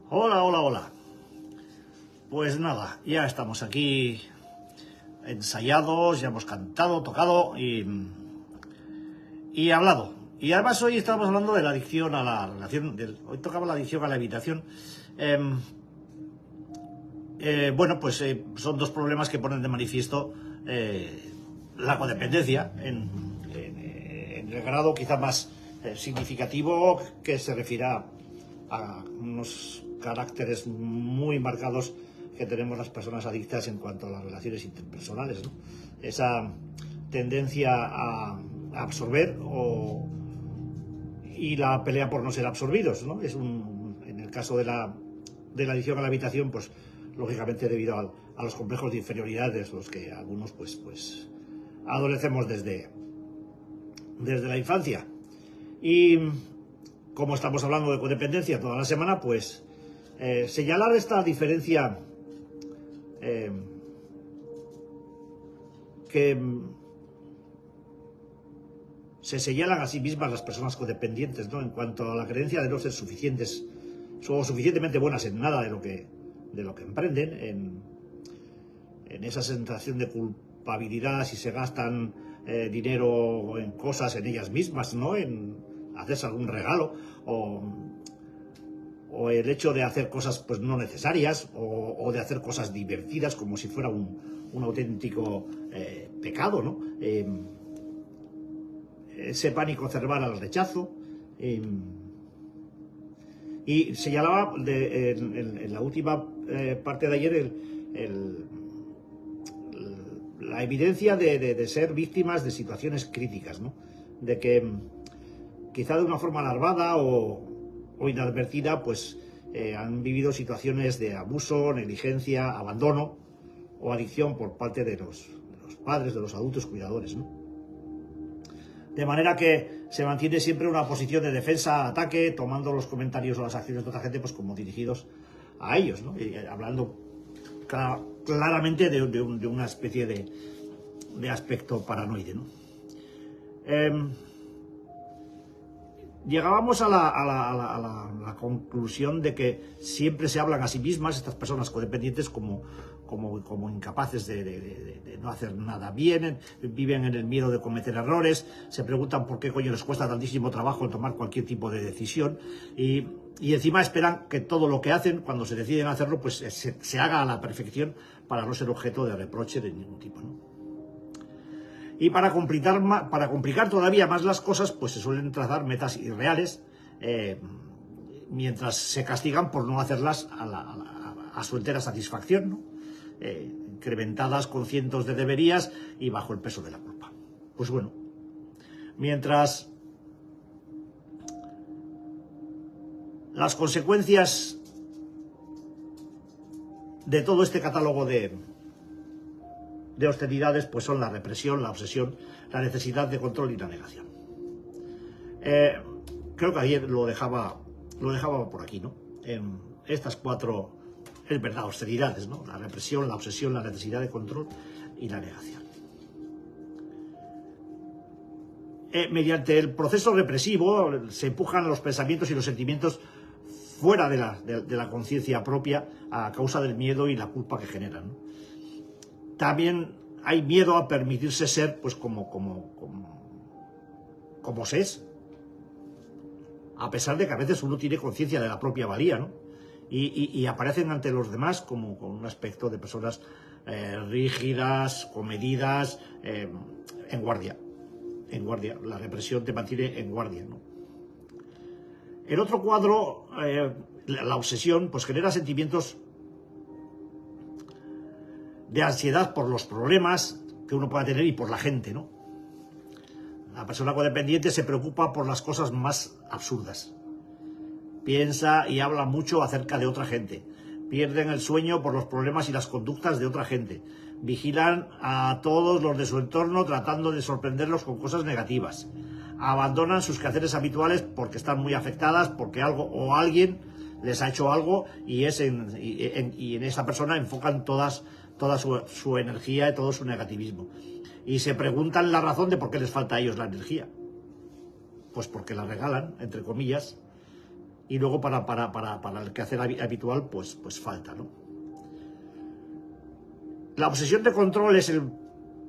Hola, hola, hola. Pues nada, ya estamos aquí ensayados, ya hemos cantado, tocado y hablado. Y además hoy estamos hablando de la adicción a la relación, hoy tocaba la adicción a la evitación. Son dos problemas que ponen de manifiesto la codependencia en el grado quizá más significativo, que se refiere a unos caracteres muy marcados que tenemos las personas adictas en cuanto a las relaciones interpersonales, ¿no? Esa tendencia a absorber y la pelea por no ser absorbidos, ¿no? En el caso de la adicción a la habitación, pues lógicamente debido a los complejos de inferioridad de los que algunos pues adolecemos desde la infancia. Y como estamos hablando de codependencia toda la semana, pues señalar esta diferencia que se señalan a sí mismas las personas codependientes, ¿no? En cuanto a la creencia de no ser suficientes o suficientemente buenas en nada de lo que emprenden, en esa sensación de culpabilidad si se gastan dinero en cosas en ellas mismas, ¿no? En hacerse algún regalo o el hecho de hacer cosas pues no necesarias o de hacer cosas divertidas como si fuera un auténtico pecado, ¿no? Ese pánico cerebral al rechazo. Y señalaba en la última parte de ayer la evidencia de ser víctimas de situaciones críticas, ¿no? De que quizá de una forma alarmada o inadvertida pues han vivido situaciones de abuso, negligencia, abandono o adicción por parte de los padres, de los adultos cuidadores, ¿no? De manera que se mantiene siempre una posición de defensa, ataque, tomando los comentarios o las acciones de otra gente pues como dirigidos a ellos, ¿no? Y hablando claramente de una especie de aspecto paranoide, ¿no? Llegábamos a la conclusión de que siempre se hablan a sí mismas estas personas codependientes como incapaces de no hacer nada bien, viven en el miedo de cometer errores, se preguntan por qué coño les cuesta tantísimo trabajo tomar cualquier tipo de decisión y encima esperan que todo lo que hacen, cuando se deciden hacerlo, pues se haga a la perfección para no ser objeto de reproche de ningún tipo, ¿no? Y para complicar todavía más las cosas, pues se suelen trazar metas irreales, mientras se castigan por no hacerlas a su entera satisfacción, ¿no? Incrementadas con cientos de deberías y bajo el peso de la culpa. Pues bueno, mientras las consecuencias de todo este catálogo de hostilidades pues son la represión, la obsesión, la necesidad de control y la negación. Creo que ayer lo dejaba por aquí, ¿no? Estas cuatro, es verdad, hostilidades, ¿no? La represión, la obsesión, la necesidad de control y la negación. Mediante el proceso represivo se empujan los pensamientos y los sentimientos fuera de la conciencia propia a causa del miedo y la culpa que generan, ¿no? También hay miedo a permitirse ser pues como se es, a pesar de que a veces uno tiene conciencia de la propia valía, ¿no? Y aparecen ante los demás como con un aspecto de personas rígidas, comedidas, en guardia. La represión te mantiene en guardia, ¿no? El otro cuadro, la obsesión, pues genera sentimientos de ansiedad por los problemas que uno pueda tener y por la gente, ¿no? La persona codependiente se preocupa por las cosas más absurdas. Piensa y habla mucho acerca de otra gente. Pierden el sueño por los problemas y las conductas de otra gente. Vigilan a todos los de su entorno tratando de sorprenderlos con cosas negativas. Abandonan sus quehaceres habituales porque están muy afectadas, porque algo o alguien les ha hecho algo y en esa persona enfocan toda su energía y todo su negativismo. Y se preguntan la razón de por qué les falta a ellos la energía. Pues porque la regalan, entre comillas, y luego para el quehacer habitual pues falta, ¿no? La obsesión de control es el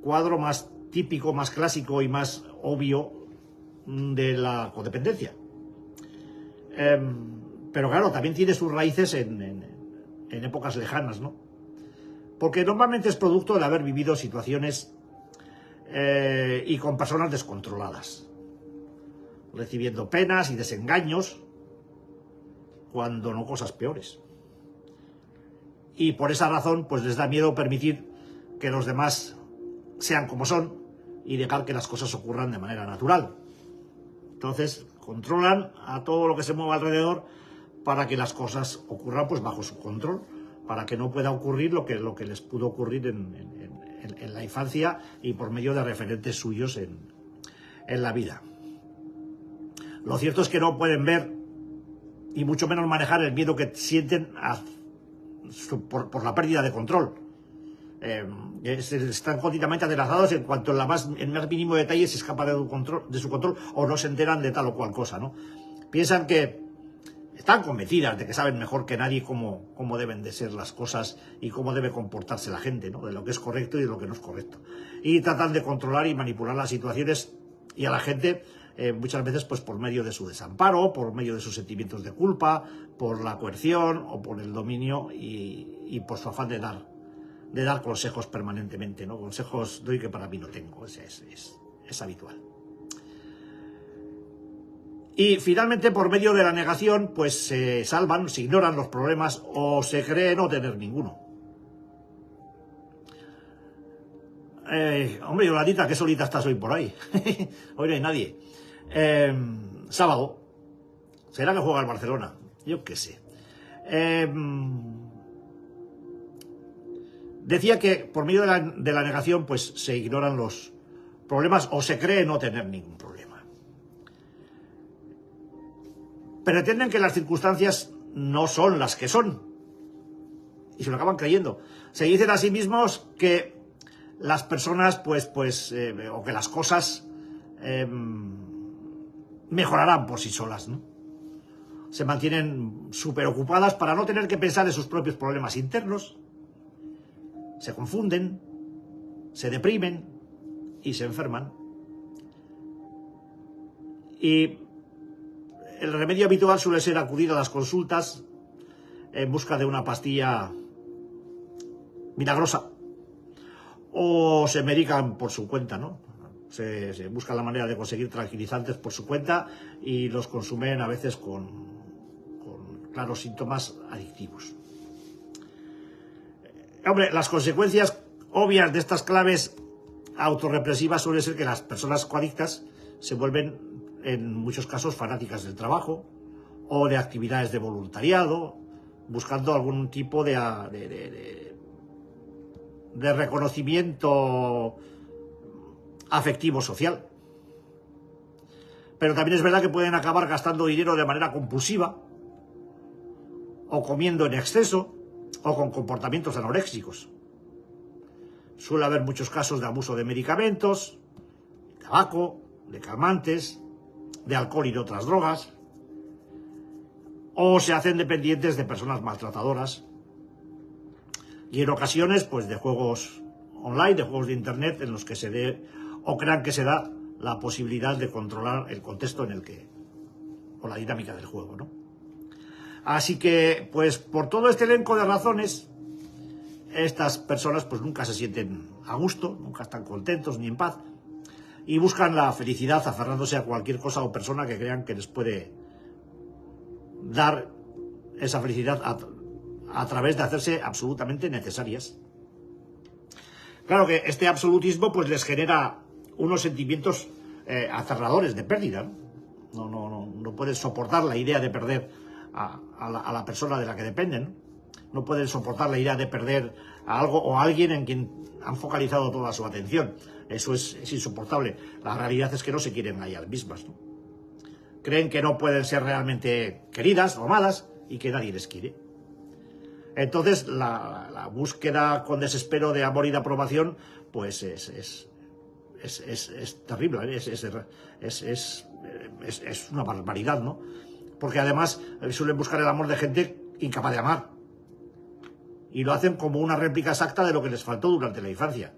cuadro más típico, más clásico y más obvio de la codependencia. Pero claro, también tiene sus raíces en épocas lejanas, ¿no? Porque normalmente es producto de haber vivido situaciones y con personas descontroladas, recibiendo penas y desengaños, cuando no cosas peores. Y por esa razón, pues les da miedo permitir que los demás sean como son y dejar que las cosas ocurran de manera natural. Entonces, controlan a todo lo que se mueva alrededor para que las cosas ocurran pues bajo su control, para que no pueda ocurrir lo que les pudo ocurrir en la infancia y por medio de referentes suyos en la vida. Lo cierto es que no pueden ver y mucho menos manejar el miedo que sienten por la pérdida de control. Están continuamente atenazados en cuanto el más mínimo detalle se escapa de su control o no se enteran de tal o cual cosa, ¿no? Piensan que están convencidas de que saben mejor que nadie cómo deben de ser las cosas y cómo debe comportarse la gente, ¿no? De lo que es correcto y de lo que no es correcto. Y tratan de controlar y manipular las situaciones y a la gente muchas veces pues por medio de su desamparo, por medio de sus sentimientos de culpa, por la coerción o por el dominio y por su afán de dar consejos permanentemente, ¿no? Consejos doy que para mí no tengo, es habitual. Y finalmente, por medio de la negación, pues se salvan, se ignoran los problemas o se cree no tener ninguno. Hombre, Yolandita, qué solita estás hoy por ahí. Hoy no hay nadie. Sábado. ¿Será que juega el Barcelona? Yo qué sé. Decía que por medio de la negación pues se ignoran los problemas o se cree no tener ningún problema. Pretenden que las circunstancias no son las que son y se lo acaban creyendo. Se dicen a sí mismos que las personas o que las cosas mejorarán por sí solas, ¿no? Se mantienen súper ocupadas para no tener que pensar en sus propios problemas internos. Se confunden, se deprimen y se enferman. Y el remedio habitual suele ser acudir a las consultas en busca de una pastilla milagrosa. O se medican por su cuenta, ¿no? Se busca la manera de conseguir tranquilizantes por su cuenta y los consumen a veces con claros síntomas adictivos. Hombre, las consecuencias obvias de estas claves autorrepresivas suele ser que las personas coadictas se vuelven en muchos casos fanáticas del trabajo o de actividades de voluntariado, buscando algún tipo de reconocimiento afectivo social. Pero también es verdad que pueden acabar gastando dinero de manera compulsiva o comiendo en exceso o con comportamientos anoréxicos. Suele haber muchos casos de abuso de medicamentos, de tabaco, de calmantes, de alcohol y de otras drogas, o se hacen dependientes de personas maltratadoras y en ocasiones pues de juegos online, de juegos de internet en los que se dé o crean que se da la posibilidad de controlar el contexto en el que o la dinámica del juego, ¿no? Así que, pues, por todo este elenco de razones, estas personas, pues, nunca se sienten a gusto, nunca están contentos ni en paz, y buscan la felicidad aferrándose a cualquier cosa o persona que crean que les puede dar esa felicidad a través de hacerse absolutamente necesarias. Claro que este absolutismo, pues, les genera unos sentimientos aterradores de pérdida, ¿no? No pueden soportar la idea de perder a la persona de la que dependen. No pueden soportar la idea de perder a algo o a alguien en quien han focalizado toda su atención. Eso es insoportable. La realidad es que no se quieren a ellas mismas, ¿no? Creen que no pueden ser realmente queridas o amadas y que nadie les quiere. Entonces la búsqueda con desespero de amor y de aprobación pues es terrible, es una barbaridad, ¿no? porque además suelen buscar el amor de gente incapaz de amar. Y lo hacen como una réplica exacta de lo que les faltó durante la infancia.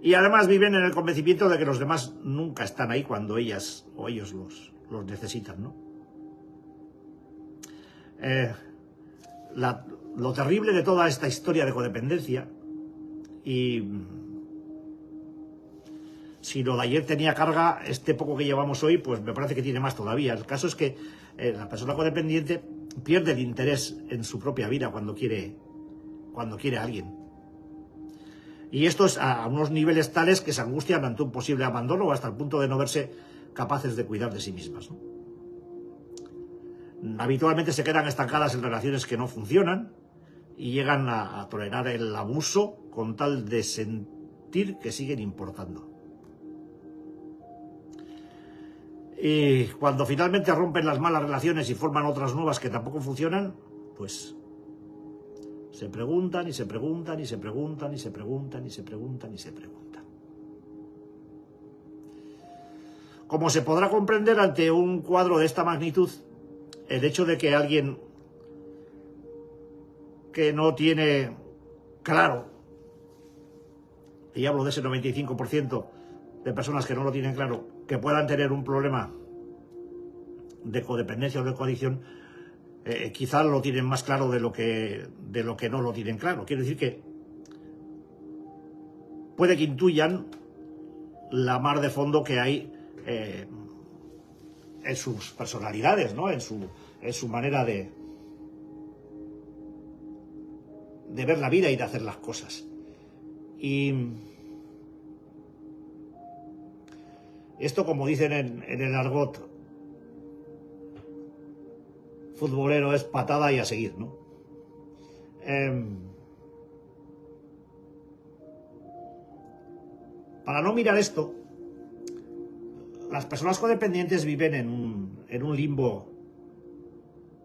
Y además viven en el convencimiento de que los demás nunca están ahí cuando ellas o ellos los necesitan, ¿no? Lo terrible de toda esta historia de codependencia, y si lo de ayer tenía carga, este poco que llevamos hoy, pues me parece que tiene más todavía. El caso es que la persona codependiente pierde el interés en su propia vida cuando quiere a alguien. Y esto es a unos niveles tales que se angustian ante un posible abandono o hasta el punto de no verse capaces de cuidar de sí mismas, ¿no? Habitualmente se quedan estancadas en relaciones que no funcionan y llegan a tolerar el abuso con tal de sentir que siguen importando. Y cuando finalmente rompen las malas relaciones y forman otras nuevas que tampoco funcionan, pues se preguntan y se preguntan y se preguntan y se preguntan y se preguntan y se preguntan. Como se podrá comprender ante un cuadro de esta magnitud, el hecho de que alguien que no tiene claro, y hablo de ese 95% de personas que no lo tienen claro, que puedan tener un problema de codependencia o de coadicción, quizá lo tienen más claro de lo que no lo tienen claro. Quiero decir que puede que intuyan la mar de fondo que hay en sus personalidades, ¿no? En su manera de ver la vida y de hacer las cosas. Y esto, como dicen en el argot futbolero, es patada y a seguir, ¿no? Para no mirar esto, las personas codependientes viven en un limbo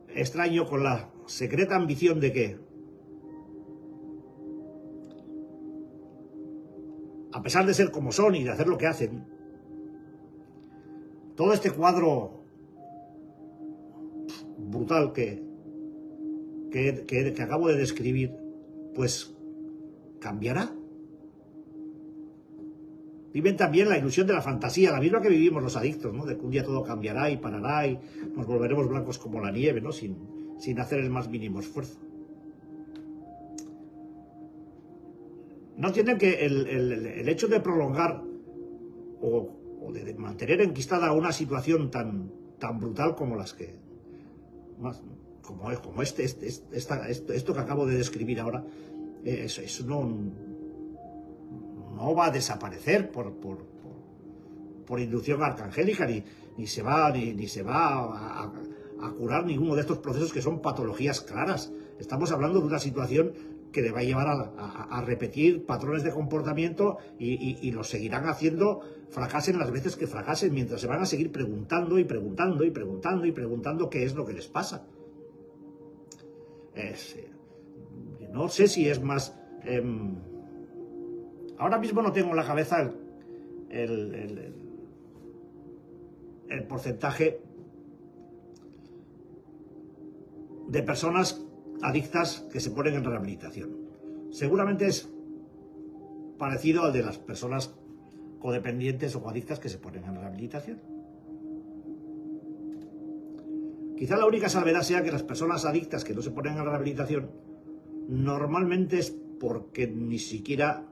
extraño, con la secreta ambición de que, a pesar de ser como son y de hacer lo que hacen, todo este cuadro brutal que acabo de describir, pues cambiará. Viven también la ilusión de la fantasía, la misma que vivimos los adictos, ¿no? De que un día todo cambiará y parará y nos volveremos blancos como la nieve, ¿no? Sin hacer el más mínimo esfuerzo. No entienden que el hecho de prolongar o de mantener enquistada una situación tan brutal como las que como esto que acabo de describir ahora, eso no va a desaparecer por inducción arcangélica, ni se va a curar ninguno de estos procesos que son patologías claras. Estamos hablando de una situación que le va a llevar a repetir patrones de comportamiento y los seguirán haciendo, fracasen las veces que fracasen, mientras se van a seguir preguntando y preguntando y preguntando y preguntando qué es lo que les pasa. No sé si es más... ahora mismo no tengo en la cabeza el porcentaje de personas adictas que se ponen en rehabilitación. Seguramente es parecido al de las personas codependientes o coadictas que se ponen en rehabilitación. Quizá la única salvedad sea que las personas adictas que no se ponen en rehabilitación normalmente es porque ni siquiera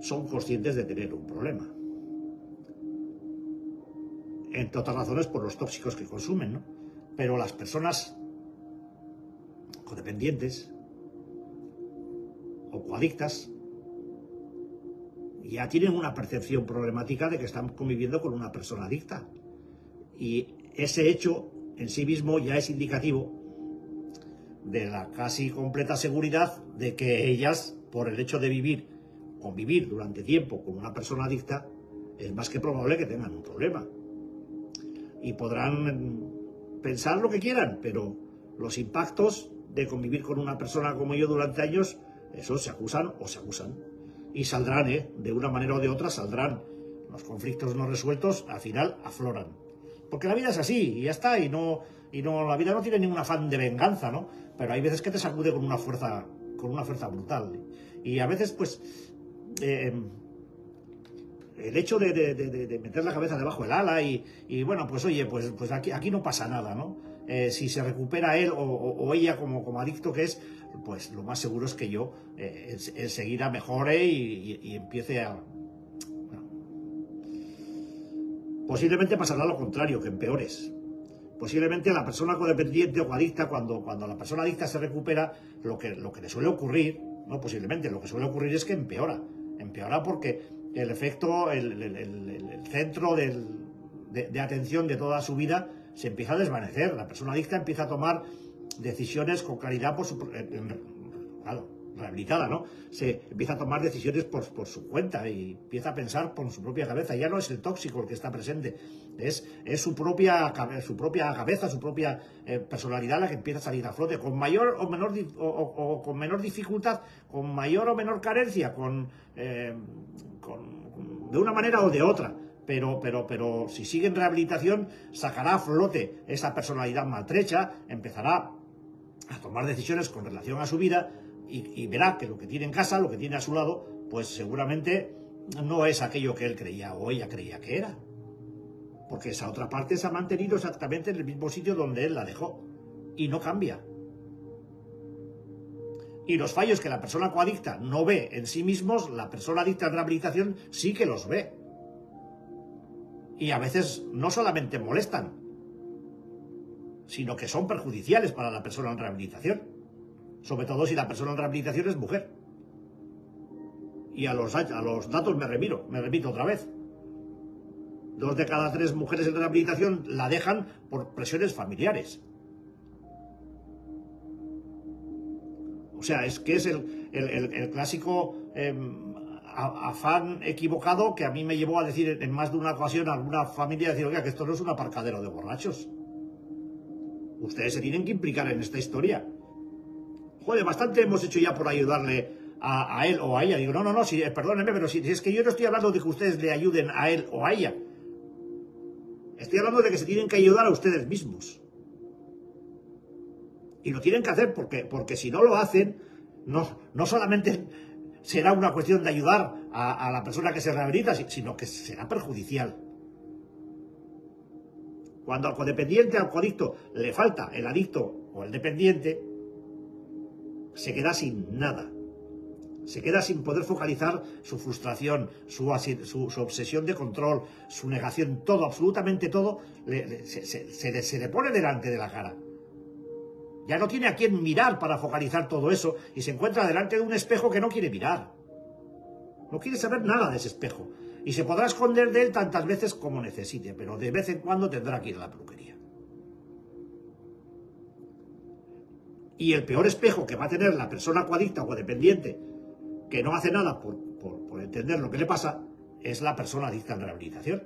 son conscientes de tener un problema. Entre otras razones por los tóxicos que consumen, ¿no? Pero las personas codependientes o coadictas ya tienen una percepción problemática de que están conviviendo con una persona adicta, y ese hecho en sí mismo ya es indicativo de la casi completa seguridad de que ellas, por el hecho de convivir durante tiempo con una persona adicta, es más que probable que tengan un problema. Y podrán pensar lo que quieran, pero los impactos de convivir con una persona como yo durante años, eso se acusan. Y saldrán, de una manera o de otra saldrán. Los conflictos no resueltos al final afloran. porque la vida es así, y ya está, la vida no tiene ningún afán de venganza, ¿no? Pero hay veces que te sacude con una fuerza brutal. Y a veces, pues, el hecho de meter la cabeza debajo del ala y bueno, pues oye, pues aquí no pasa nada, ¿no? Si se recupera él o ella como adicto que es, pues lo más seguro es que yo enseguida mejore y empiece a... Bueno, posiblemente pasará lo contrario, que empeores. Posiblemente la persona codependiente o adicta, cuando la persona adicta se recupera, lo que le suele ocurrir, no posiblemente, lo que suele ocurrir es que empeora porque el efecto, el centro de atención de toda su vida se empieza a desvanecer. La persona adicta empieza a tomar decisiones con claridad claro, rehabilitada, ¿no? Se empieza a tomar decisiones por su cuenta y empieza a pensar por su propia cabeza. Ya no es el tóxico el que está presente, es su propia cabeza, su propia personalidad la que empieza a salir a flote, con mayor o menor con menor dificultad, con mayor o menor carencia, de una manera o de otra. Pero si sigue en rehabilitación, sacará a flote esa personalidad maltrecha, empezará a tomar decisiones con relación a su vida y verá que lo que tiene en casa, lo que tiene a su lado, pues seguramente no es aquello que él creía o ella creía que era. Porque esa otra parte se ha mantenido exactamente en el mismo sitio donde él la dejó y no cambia. Y los fallos que la persona coadicta no ve en sí mismos, la persona adicta en rehabilitación sí que los ve. Y a veces no solamente molestan, sino que son perjudiciales para la persona en rehabilitación. Sobre todo si la persona en rehabilitación es mujer. Y a los datos me repito otra vez. 2 de cada 3 mujeres en rehabilitación la dejan por presiones familiares. O sea, es que es el clásico afán equivocado que a mí me llevó a decir en más de una ocasión a alguna familia, decir, oiga, que esto no es un aparcadero de borrachos. Ustedes se tienen que implicar en esta historia. Joder, bastante hemos hecho ya por ayudarle a él o a ella. Digo, no, perdónenme, pero si es que yo no estoy hablando de que ustedes le ayuden a él o a ella. Estoy hablando de que se tienen que ayudar a ustedes mismos. Y lo tienen que hacer porque si no lo hacen, no solamente será una cuestión de ayudar a la persona que se rehabilita, sino que será perjudicial. Cuando al codependiente, al coadicto, le falta el adicto o el dependiente, se queda sin nada. Se queda sin poder focalizar su frustración, su obsesión de control, su negación, todo, absolutamente todo, se le pone delante de la cara. Ya no tiene a quién mirar para focalizar todo eso y se encuentra delante de un espejo que no quiere mirar. No quiere saber nada de ese espejo. Y se podrá esconder de él tantas veces como necesite, pero de vez en cuando tendrá que ir a la peluquería. Y el peor espejo que va a tener la persona coadicta o codependiente que no hace nada por entender lo que le pasa es la persona adicta en rehabilitación.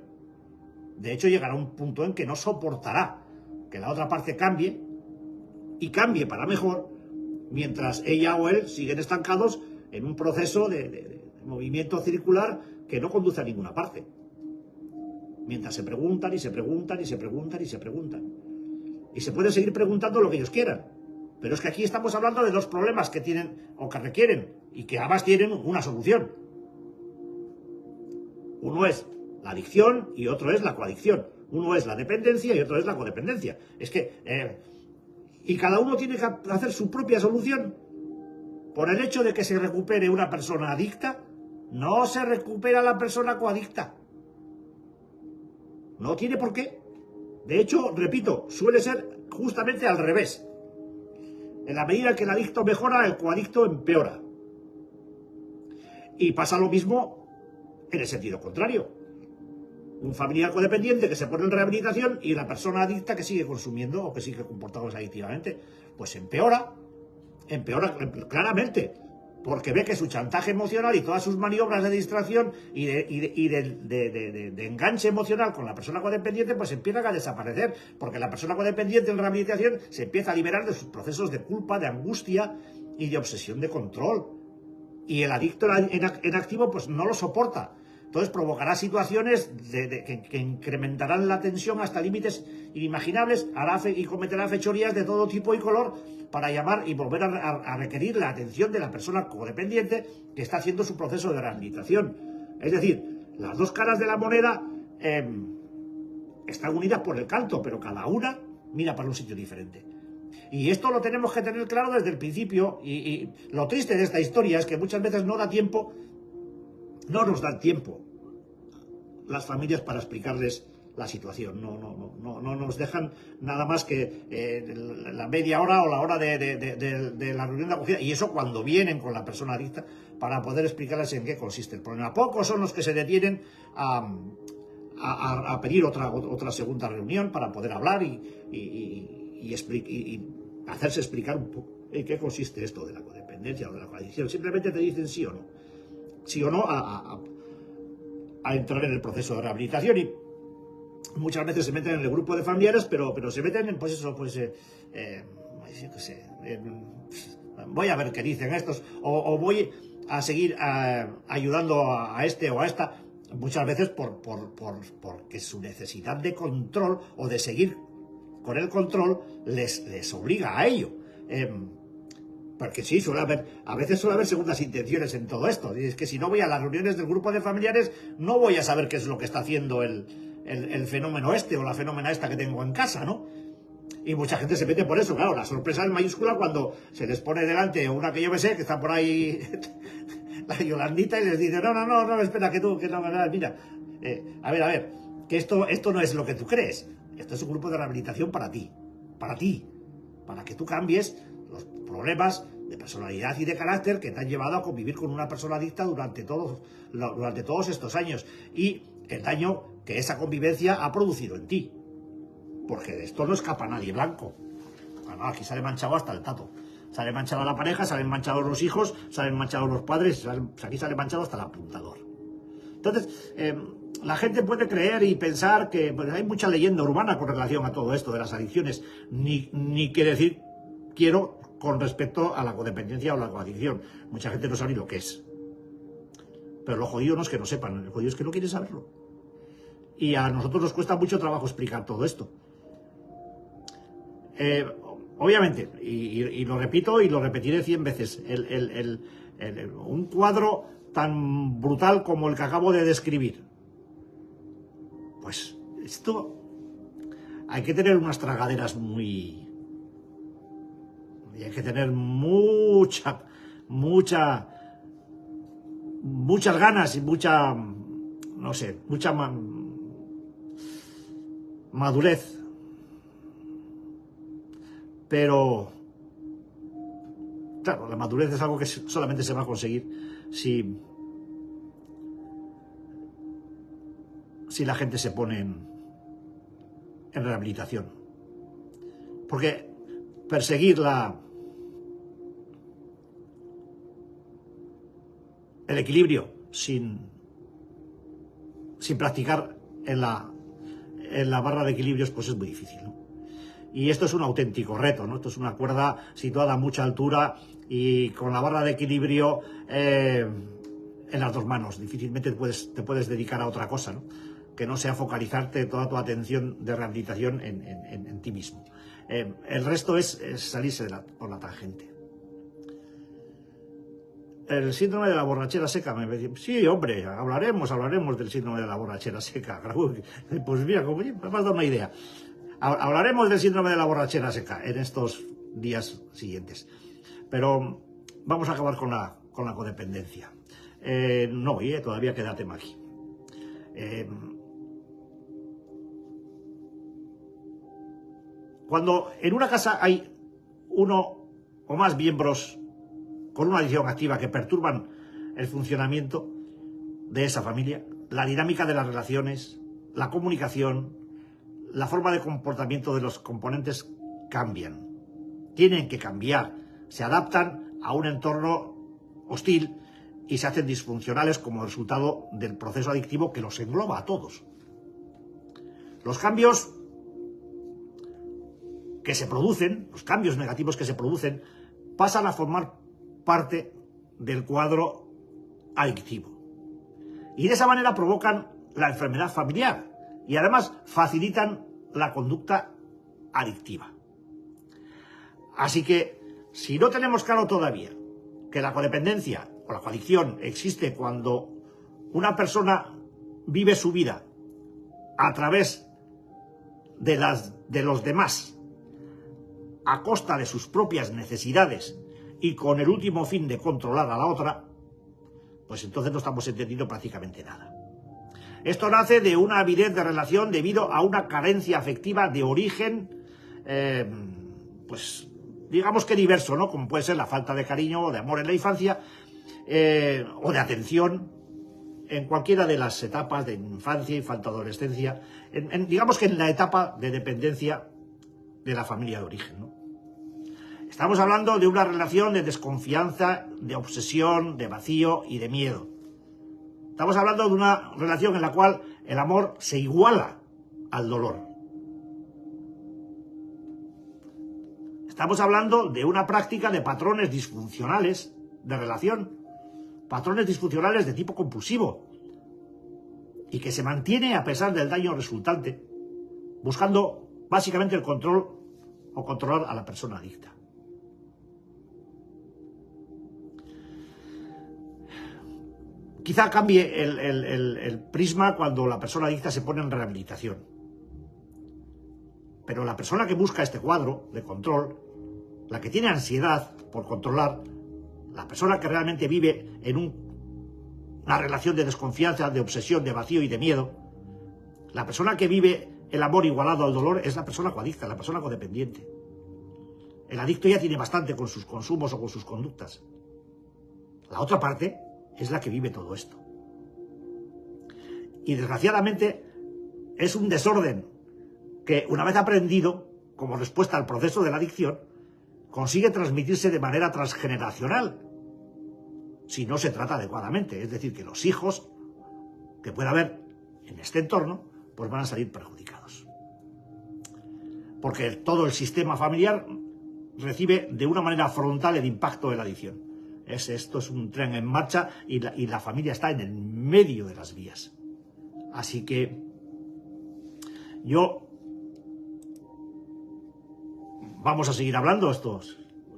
De hecho, llegará un punto en que no soportará que la otra parte cambie y cambie para mejor mientras ella o él siguen estancados en un proceso de movimiento circular que no conduce a ninguna parte. Mientras se preguntan y se preguntan y se preguntan y se preguntan. Y se puede seguir preguntando lo que ellos quieran. Pero es que aquí estamos hablando de 2 problemas que tienen o que requieren y que ambas tienen una solución. Uno es la adicción y otro es la coadicción. Uno es la dependencia y otro es la codependencia. Es que... y cada uno tiene que hacer su propia solución. Por el hecho de que se recupere una persona adicta, no se recupera la persona coadicta. No tiene por qué. De hecho, repito, suele ser justamente al revés. En la medida que el adicto mejora, el coadicto empeora. Y pasa lo mismo en el sentido contrario. Un familiar codependiente que se pone en rehabilitación y la persona adicta que sigue consumiendo o que sigue comportándose adictivamente, pues empeora claramente, porque ve que su chantaje emocional y todas sus maniobras de distracción y de enganche emocional con la persona codependiente pues empiezan a desaparecer, porque la persona codependiente en rehabilitación se empieza a liberar de sus procesos de culpa, de angustia y de obsesión de control. Y el adicto en activo pues no lo soporta. Entonces provocará situaciones que incrementarán la tensión hasta límites inimaginables, y cometerá fechorías de todo tipo y color para llamar y volver a requerir la atención de la persona codependiente que está haciendo su proceso de rehabilitación. Es decir, las dos caras de la moneda están unidas por el canto, pero cada una mira para un sitio diferente. Y esto lo tenemos que tener claro desde el principio, y lo triste de esta historia es que muchas veces no nos dan tiempo las familias para explicarles la situación. No nos dejan nada más que la media hora o la hora de la reunión de acogida, y eso cuando vienen con la persona adicta, para poder explicarles en qué consiste el problema. Pocos son los que se detienen a pedir otra segunda reunión para poder hablar y hacerse explicar un poco en qué consiste esto de la codependencia o de la coadicción. Simplemente te dicen sí o no a entrar en el proceso de rehabilitación, y muchas veces se meten en el grupo de familiares, pero se meten en, pues eso, pues yo qué sé, voy a ver qué dicen estos, o voy a seguir ayudando a este o a esta, muchas veces porque su necesidad de control o de seguir con el control les obliga a ello. Porque sí, a veces suele haber segundas intenciones en todo esto. Y es que si no voy a las reuniones del grupo de familiares, no voy a saber qué es lo que está haciendo el fenómeno este o la fenómena esta que tengo en casa, ¿no? Y mucha gente se mete por eso, claro. La sorpresa es mayúscula cuando se les pone delante una que yo me sé, que está por ahí, la Yolandita, y les dice, no, espera, que no, mira, a ver, que esto no es lo que tú crees. Esto es un grupo de rehabilitación para ti, para que tú cambies los problemas de personalidad y de carácter que te han llevado a convivir con una persona adicta durante todos estos años, y el daño que esa convivencia ha producido en ti. Porque de esto no escapa nadie blanco. Bueno, aquí sale manchado hasta el tato. Sale manchada la pareja, salen manchados los hijos, salen manchados los padres, aquí sale manchado hasta el apuntador. Entonces, la gente puede creer y pensar que pues, hay mucha leyenda urbana con relación a todo esto de las adicciones, ni que decir quiero con respecto a la codependencia o la coadicción. Mucha gente no sabe ni lo que es. Pero lo jodido no es que no sepan, lo jodido es que no quieren saberlo. Y a nosotros nos cuesta mucho trabajo explicar todo esto. Obviamente, y lo repito y lo repetiré 100 veces, un cuadro tan brutal como el que acabo de describir, pues esto hay que tener unas tragaderas y hay que tener muchas ganas y mucha madurez. Pero, claro, la madurez es algo que solamente se va a conseguir si la gente se pone en rehabilitación. Porque perseguir el equilibrio sin practicar en la barra de equilibrios, pues es muy difícil, ¿no? Y esto es un auténtico reto, ¿no? Esto es una cuerda situada a mucha altura y con la barra de equilibrio en las dos manos. Difícilmente te puedes dedicar a otra cosa, ¿no? Que no sea focalizarte toda tu atención de rehabilitación en ti mismo. El resto es salirse por la tangente. El síndrome de la borrachera seca, sí, hombre, hablaremos del síndrome de la borrachera seca. Pues mira, me has dado una idea. Hablaremos del síndrome de la borrachera seca en estos días siguientes. Pero vamos a acabar con la codependencia. No, todavía queda tema aquí. Cuando en una casa hay uno o más miembros con una adicción activa que perturban el funcionamiento de esa familia, la dinámica de las relaciones, la comunicación, la forma de comportamiento de los componentes cambian. Tienen que cambiar, se adaptan a un entorno hostil y se hacen disfuncionales como resultado del proceso adictivo que los engloba a todos. Los cambios que se producen, los cambios negativos que se producen, pasan a formar parte del cuadro adictivo. Y de esa manera provocan la enfermedad familiar y además facilitan la conducta adictiva. Así que, si no tenemos claro todavía que la codependencia o la coadicción existe cuando una persona vive su vida a través de los demás, a costa de sus propias necesidades y con el último fin de controlar a la otra, pues entonces no estamos entendiendo prácticamente nada. Esto nace de una avidez de relación debido a una carencia afectiva de origen, pues digamos que diverso, ¿no? Como puede ser la falta de cariño o de amor en la infancia, o de atención en cualquiera de las etapas de infancia, infancia, adolescencia, digamos que en la etapa de dependencia de la familia de origen, ¿no? Estamos hablando de una relación de desconfianza, de obsesión, de vacío y de miedo. Estamos hablando de una relación en la cual el amor se iguala al dolor. Estamos hablando de una práctica de patrones disfuncionales de relación, patrones disfuncionales de tipo compulsivo, y que se mantiene a pesar del daño resultante, buscando básicamente el control o controlar a la persona adicta. Quizá cambie el prisma cuando la persona adicta se pone en rehabilitación. Pero la persona que busca este cuadro de control, la que tiene ansiedad por controlar, la persona que realmente vive en una relación de desconfianza, de obsesión, de vacío y de miedo, la persona que vive el amor igualado al dolor es la persona coadicta, la persona codependiente. El adicto ya tiene bastante con sus consumos o con sus conductas. La otra parte es la que vive todo esto. Y desgraciadamente es un desorden que, una vez aprendido, como respuesta al proceso de la adicción, consigue transmitirse de manera transgeneracional, si no se trata adecuadamente. Es decir, que los hijos que pueda haber en este entorno, pues van a salir perjudicados. Porque todo el sistema familiar recibe de una manera frontal el impacto de la adicción. Esto es un tren en marcha y la familia está en el medio de las vías. Así que vamos a seguir hablando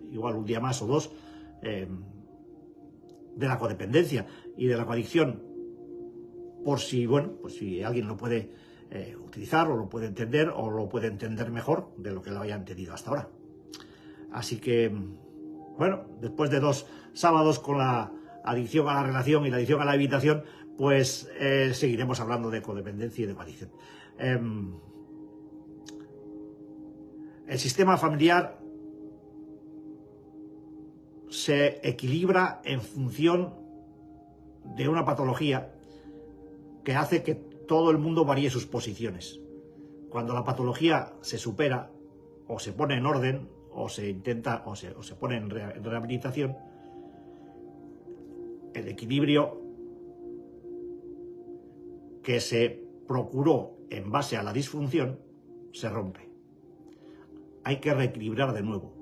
igual un día más o dos, de la codependencia y de la coadicción, por si, bueno, pues si alguien lo puede utilizar o lo puede entender o lo puede entender mejor de lo que lo haya entendido hasta ahora. Así que, bueno, después de 2 sábados con la adicción a la relación y la adicción a la evitación, pues seguiremos hablando de codependencia y de coadicción. El sistema familiar se equilibra en función de una patología que hace que todo el mundo varíe sus posiciones. Cuando la patología se supera o se pone en orden o se intenta o se pone en rehabilitación, el equilibrio que se procuró en base a la disfunción se rompe. Hay que reequilibrar de nuevo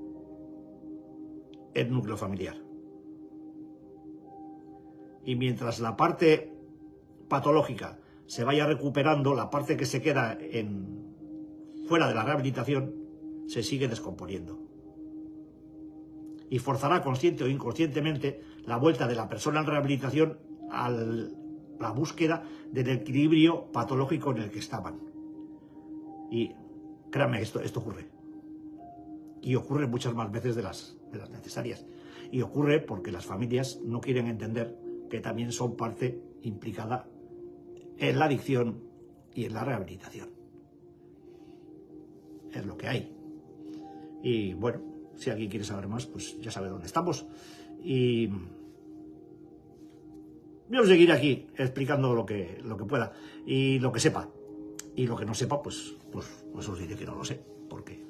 el núcleo familiar. Y mientras la parte patológica se vaya recuperando, la parte que se queda fuera de la rehabilitación se sigue descomponiendo. Y forzará consciente o inconscientemente la vuelta de la persona en rehabilitación a la búsqueda del equilibrio patológico en el que estaban. Y créanme, esto ocurre. Y ocurre muchas más veces de las necesarias. Y ocurre porque las familias no quieren entender que también son parte implicada en la adicción y en la rehabilitación. Es lo que hay. Y bueno, si alguien quiere saber más, pues ya sabe dónde estamos. Y yo seguiré aquí explicando lo que pueda y lo que sepa. Y lo que no sepa, pues os diré que no lo sé, porque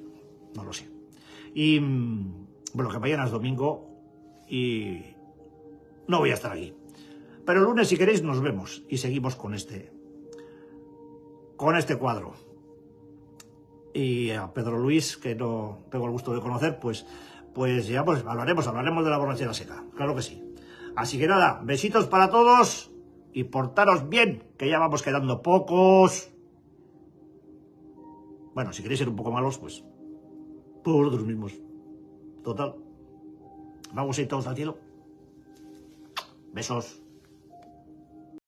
no lo sé. Y bueno, que mañana es domingo y no voy a estar aquí. Pero el lunes, si queréis, nos vemos y seguimos con este cuadro. Y a Pedro Luis, que no tengo el gusto de conocer, pues ya hablaremos de la borrachera seca, claro que sí. Así que nada, besitos para todos y portaros bien, que ya vamos quedando pocos. Bueno, si queréis ser un poco malos, pues por vosotros mismos. Total. Vamos a ir todos al cielo. Besos.